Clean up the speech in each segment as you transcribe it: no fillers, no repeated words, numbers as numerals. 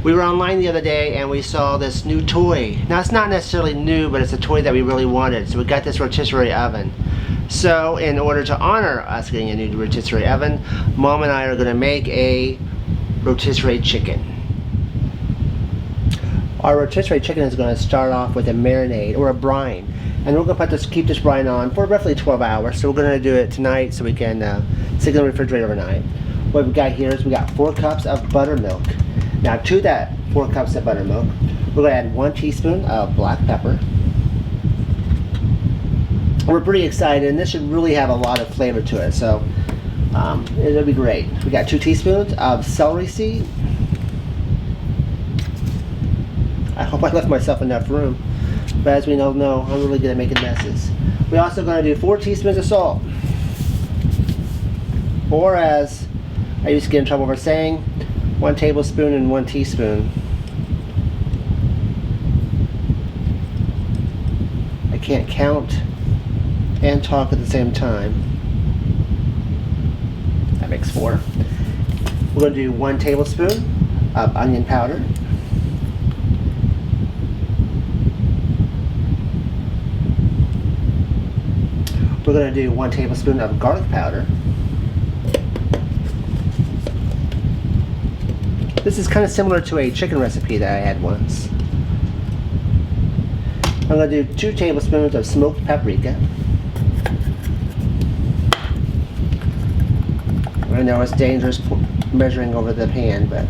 We were online the other day and we saw this new toy. Now it's not necessarily new, but it's a toy that we really wanted. So we got this rotisserie oven. So in order to honor us getting a new rotisserie oven, Mom and I are going to make a rotisserie chicken. Our rotisserie chicken is going to start off with a marinade or a brine. And we're going to keep this brine on for roughly 12 hours. So we're going to do it tonight so we can stick it in the refrigerator overnight. What we've got here is we got 4 cups of buttermilk. Now to that 4 cups of buttermilk, we're going to add 1 teaspoon of black pepper. We're pretty excited, and this should really have a lot of flavor to it, so it'll be great. We got 2 teaspoons of celery seed. I hope I left myself enough room, but as we all know, I'm really good at making messes. We're also going to do 4 teaspoons of salt, or as I used to get in trouble for saying, 1 tablespoon and 1 teaspoon. I can't count and talk at the same time. That makes 4. We're going to do 1 tablespoon of onion powder. We're going to do 1 tablespoon of garlic powder. This is kind of similar to a chicken recipe that I had once. I'm going to do 2 tablespoons of smoked paprika. I know it's dangerous measuring over the pan, but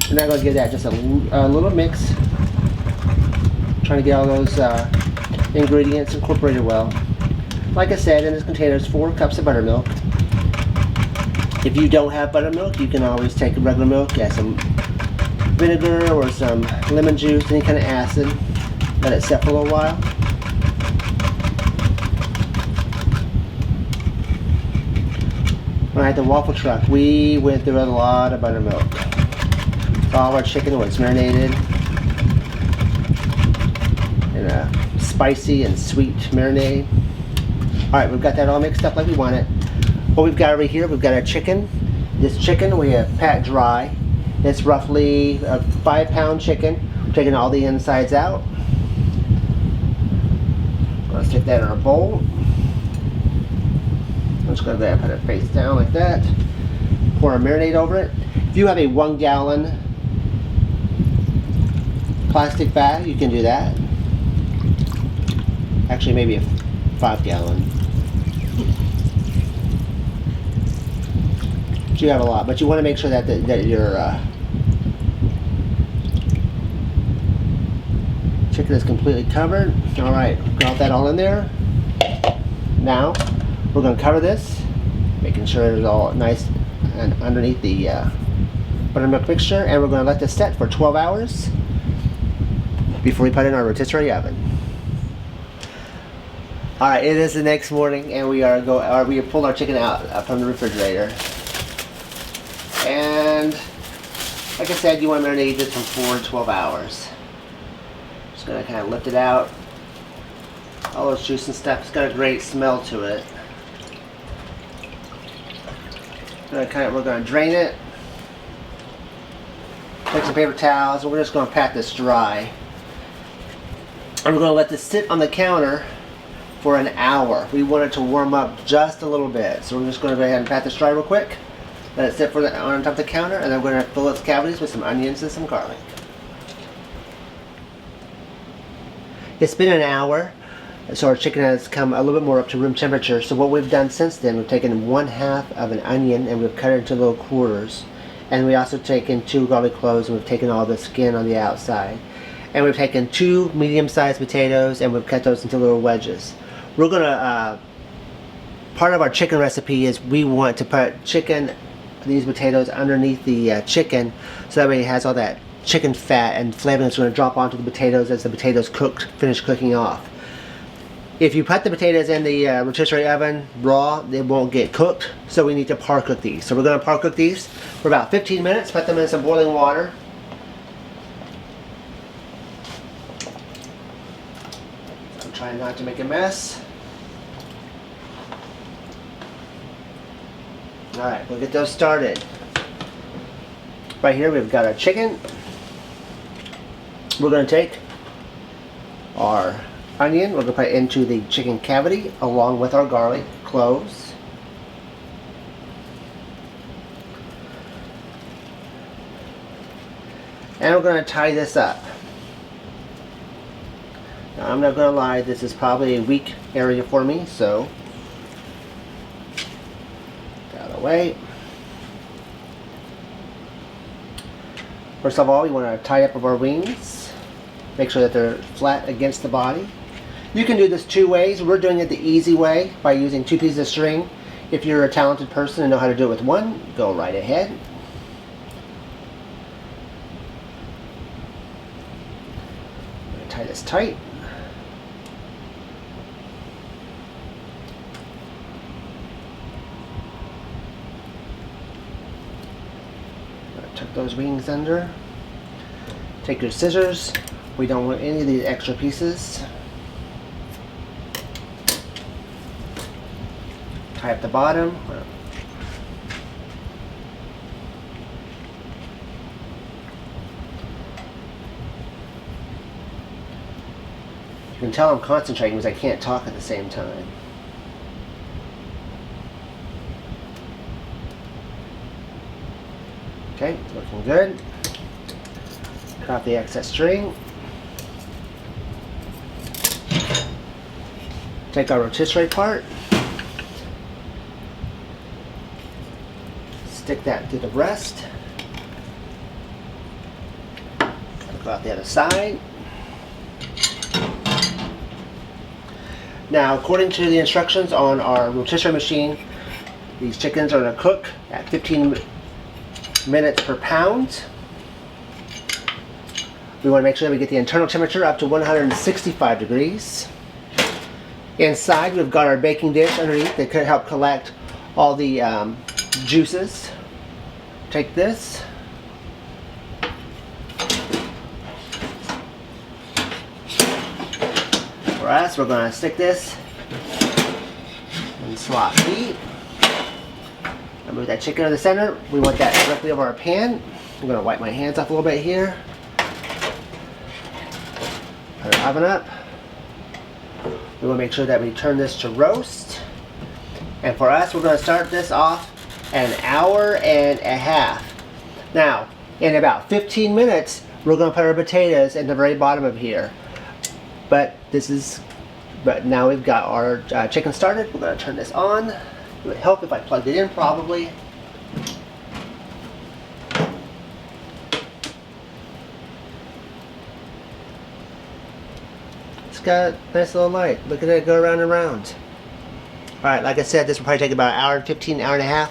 we're now going to give that just a little mix. Trying to get all those ingredients incorporated well. Like I said, in this container there's 4 cups of buttermilk. If you don't have buttermilk, you can always take regular milk, add some vinegar or some lemon juice, any kind of acid. Let it set for a little while. When I had the waffle truck, we went through a lot of buttermilk. All of our chicken was marinated in a spicy and sweet marinade. Alright, we've got that all mixed up like we want it. What we've got over here, we've got our chicken. This chicken we have packed dry. It's roughly a 5-pound chicken. We're taking all the insides out. Let's stick that in our bowl. I'm just going to go ahead and put it face down like that. Pour our marinade over it. If you have a 1-gallon plastic bag, you can do that. Actually, maybe a 5-gallon. You have a lot, but you want to make sure that your chicken is completely covered. Alright, got that all in there. Now we're going to cover this, making sure it's all nice and underneath the buttermilk mixture, and we're going to let this set for 12 hours before we put it in our rotisserie oven. Alright, it is the next morning, and we have pulled our chicken out from the refrigerator. And like I said, you want to marinate this from 4 to 12 hours. Just going to kind of lift it out. All those juice and stuff. It's got a great smell to it. We're going to drain it. Take some paper towels, and we're just going to pat this dry. And we're going to let this sit on the counter for an hour. We want it to warm up just a little bit. So we're just going to go ahead and pat this dry real quick. Let it sit on top of the counter, and then we're going to fill its cavities with some onions and some garlic. It's been an hour, so our chicken has come a little bit more up to room temperature. So what we've done since then, we've taken 1/2 of an onion and we've cut it into little quarters. And we also taken 2 garlic cloves and we've taken all the skin on the outside. And we've taken 2 medium-sized potatoes and we've cut those into little wedges. We're going to, part of our chicken recipe is we want to put these potatoes underneath the chicken, so that way it has all that chicken fat and flavor that's going to drop onto the potatoes as the potatoes finish cooking off. If you put the potatoes in the rotisserie oven raw, they won't get cooked, so we need to par cook these. So we're going to par cook these for about 15 minutes, put them in some boiling water. I'm trying not to make a mess. Alright, we'll get those started. Right here we've got our chicken. We're going to take our onion, we're going to put it into the chicken cavity along with our garlic, cloves. And we're going to tie this up. Now, I'm not going to lie, this is probably a weak area for me, so get out of the way. First of all, we want to tie up our wings. Make sure that they're flat against the body. You can do this two ways. We're doing it the easy way by using 2 pieces of string. If you're a talented person and know how to do it with one, go right ahead. I'm going to tie this tight. Tuck those wings under. Take your scissors. We don't want any of these extra pieces. Tie up the bottom. You can tell I'm concentrating because I can't talk at the same time. Okay, looking good. Cut off the excess string. Take our rotisserie part. Stick that through the breast. Go out the other side. Now, according to the instructions on our rotisserie machine, these chickens are going to cook at 15 minutes per pound. We want to make sure that we get the internal temperature up to 165 degrees. Inside we've got our baking dish underneath that could help collect all the juices. Take this. For us, we're going to stick this in slot B. Move that chicken to the center. We want that directly over our pan. I'm going to wipe my hands off a little bit here. Put our oven up. We want to make sure that we turn this to roast. And for us, we're going to start this off at 1.5 hours. Now, in about 15 minutes, we're going to put our potatoes in the very bottom of here. But now we've got our chicken started. We're going to turn this on. It would help if I plugged it in, probably. It's got a nice little light. Look at it go around and around. Alright, like I said, this will probably take about 1 hour, 15, 1.5 hours.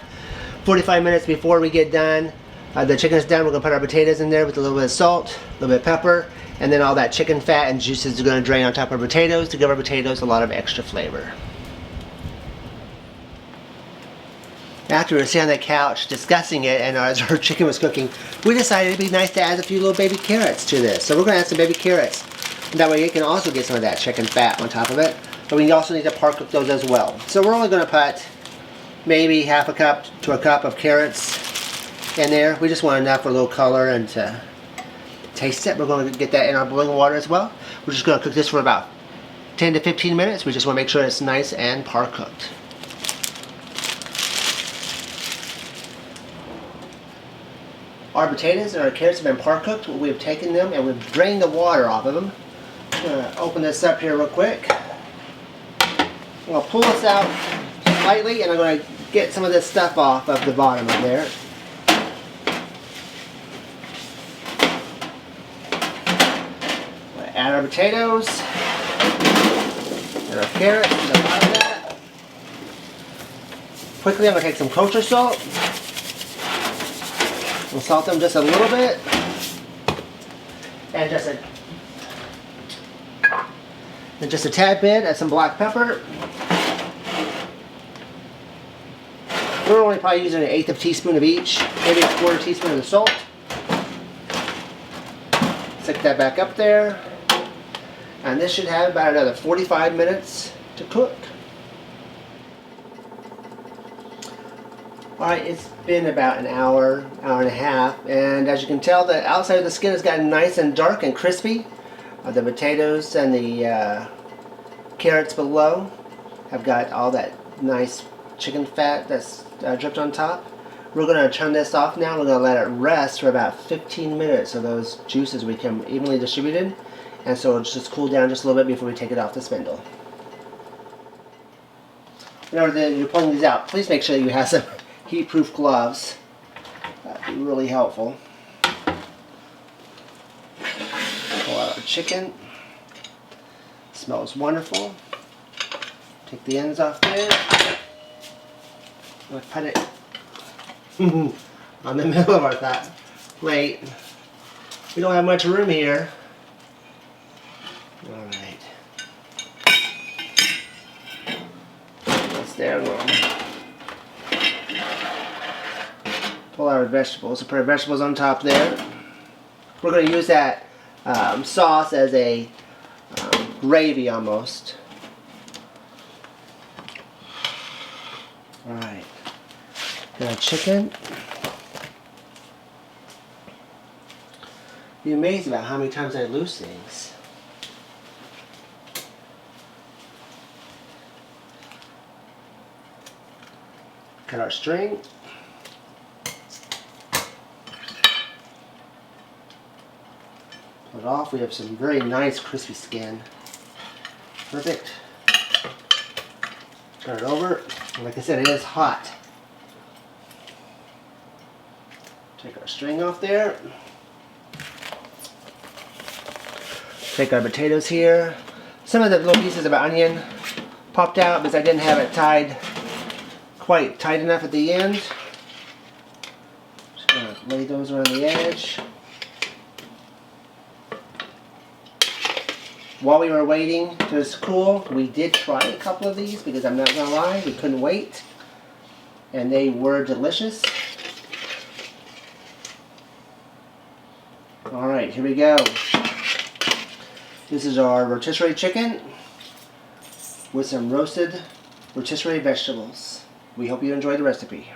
45 minutes before we get done. The chicken's done. We're going to put our potatoes in there with a little bit of salt, a little bit of pepper, and then all that chicken fat and juices are going to drain on top of our potatoes to give our potatoes a lot of extra flavor. After we were sitting on the couch discussing it, and as our chicken was cooking, we decided it'd be nice to add a few little baby carrots to this. So we're going to add some baby carrots. And that way you can also get some of that chicken fat on top of it. But we also need to par cook those as well. So we're only going to put maybe 1/2 cup to 1 cup of carrots in there. We just want enough for a little color and to taste it. We're going to get that in our boiling water as well. We're just going to cook this for about 10 to 15 minutes. We just want to make sure it's nice and par cooked. Our potatoes and our carrots have been par cooked. We've taken them and we've drained the water off of them. I'm going to open this up here real quick. I'm going to pull this out slightly and I'm going to get some of this stuff off of the bottom of there. I'm going to add our potatoes and our carrots to the bottom of that. Quickly, I'm going to take some kosher salt. We'll salt them just a little bit, and just a tad bit of some black pepper. We're only probably using 1/8 teaspoon of each, maybe 1/4 teaspoon of the salt. Stick that back up there, and this should have about another 45 minutes to cook. Alright, it's been about an hour, hour and a half, and as you can tell, the outside of the skin has gotten nice and dark and crispy. The potatoes and the carrots below have got all that nice chicken fat that's dripped on top. We're going to turn this off now. We're going to let it rest for about 15 minutes so those juices become evenly distributed, and so it'll just cool down just a little bit before we take it off the spindle. Whenever you're pulling these out, please make sure you have some heat-proof gloves. That'd be really helpful. Pull out our chicken. Smells wonderful. Take the ends off there. I'm going to put it on the middle of our plate. We don't have much room here. Alright. That's there. We'll pull our vegetables. So put our vegetables on top there. We're going to use that sauce as a gravy almost. Alright. Got our chicken. You're amazed about how many times I lose things. Cut our string. Pull it off. We have some very nice crispy skin. Perfect. Turn it over. And like I said, it is hot. Take our string off there. Take our potatoes here. Some of the little pieces of onion popped out because I didn't have it tied quite tight enough at the end. Just gonna lay those around the edge. While we were waiting to cool, we did try a couple of these because I'm not gonna lie, we couldn't wait. And they were delicious. Alright, here we go. This is our rotisserie chicken with some roasted rotisserie vegetables. We hope you enjoy the recipe.